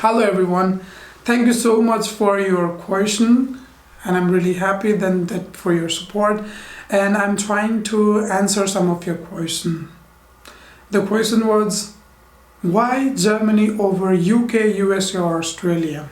Hello everyone. Thank you so much for your question, and I'm really happy that for your support, and I'm trying to answer some of your question. The question was, why Germany over UK, USA or Australia?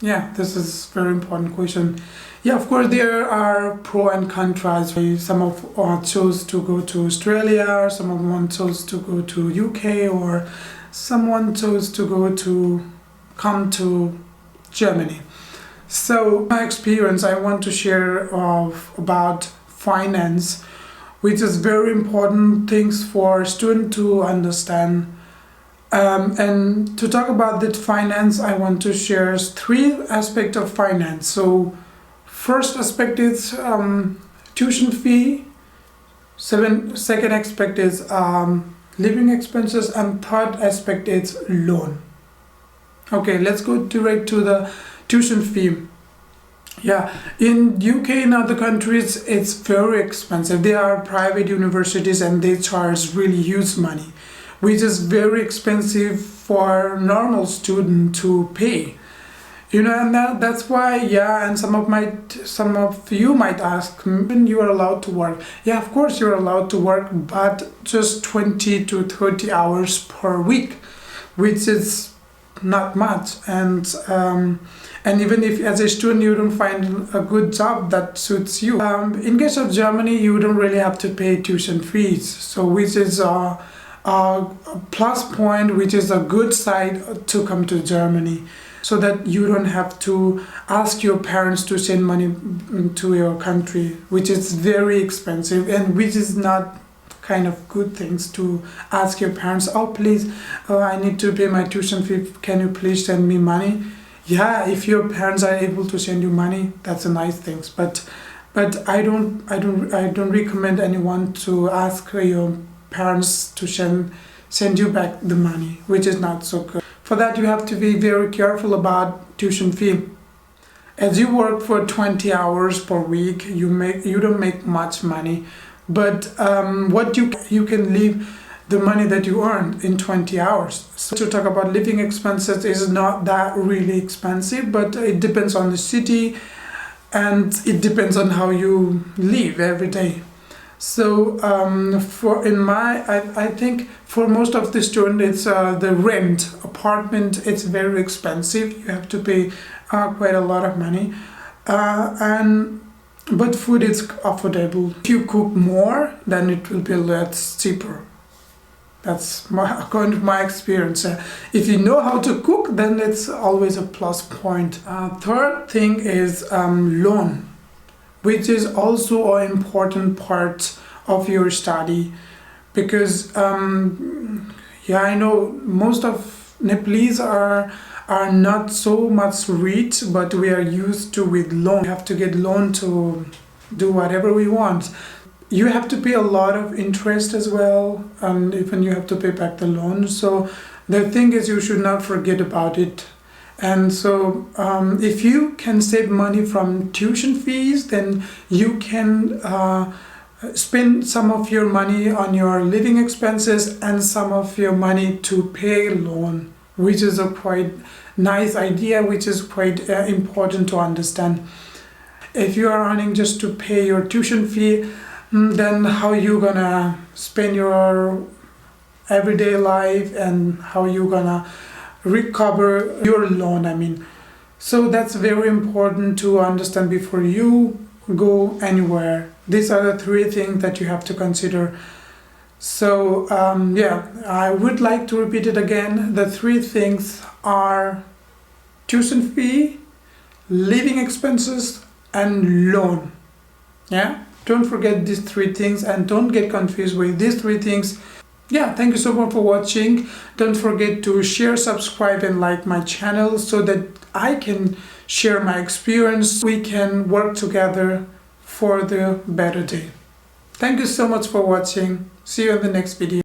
Yeah, this is a very important question. Yeah, of course, there are pro and contras. Some of chose to go to Australia, someone chose to go to UK, or someone chose to come to Germany. So my experience, I want to share about finance, which is very important things for a student to understand. And to talk about that finance, I want to share three aspects of finance. So first aspect is tuition fee, second aspect is living expenses, and third aspect is loan. Okay, let's go direct to the tuition fee. Yeah, in UK and other countries, it's very expensive. There are private universities and they charge really huge money, which is very expensive for normal student to pay. And that's why, and some of you might ask, when you are allowed to work. Yeah, of course you're allowed to work, but just 20 to 30 hours per week, which is not much. And even if as a student you don't find a good job that suits you. In case of Germany, you don't really have to pay tuition fees, so which is a plus point, which is a good side to come to Germany, so that you don't have to ask your parents to send money to your country, which is very expensive and which is not kind of good things to ask your parents, oh please, I need to pay my tuition fee, can you please send me money? Yeah, if your parents are able to send you money, that's a nice thing, but I don't recommend anyone to ask your parents to send you back the money, which is not so good. For that, you have to be very careful about tuition fee. As you work for 20 hours per week, you don't make much money, but what you can live the money that you earned in 20 hours. So to talk about living expenses is not that really expensive, but it depends on the city and it depends on how you live every day. So I think for most of the students, it's the rent apartment. It's very expensive. You have to pay quite a lot of money, but food is affordable. If you cook more, then it will be less cheaper. That's according to my experience. If you know how to cook, then it's always a plus point. Third thing is loan, which is also an important part of your study, because I know most of Nepalese are not so much rich, but we are used to with loan. We have to get loan to do whatever we want. You have to pay a lot of interest as well, and even you have to pay back the loan. So the thing is, you should not forget about it. And so if you can save money from tuition fees, then you can spend some of your money on your living expenses and some of your money to pay loan, which is a quite nice idea, which is quite important to understand. If you are earning just to pay your tuition fee, then how you gonna spend your everyday life and how you gonna recover your loan, So that's very important to understand before you go anywhere. These are the three things that you have to consider. So I would like to repeat it again. The three things are tuition fee, living expenses, and loan. Yeah, don't forget these three things and don't get confused with these three things. Yeah, thank you so much for watching. Don't forget to share, subscribe, and like my channel so that I can share my experience. We can work together for the better day. Thank you so much for watching. See you in the next video.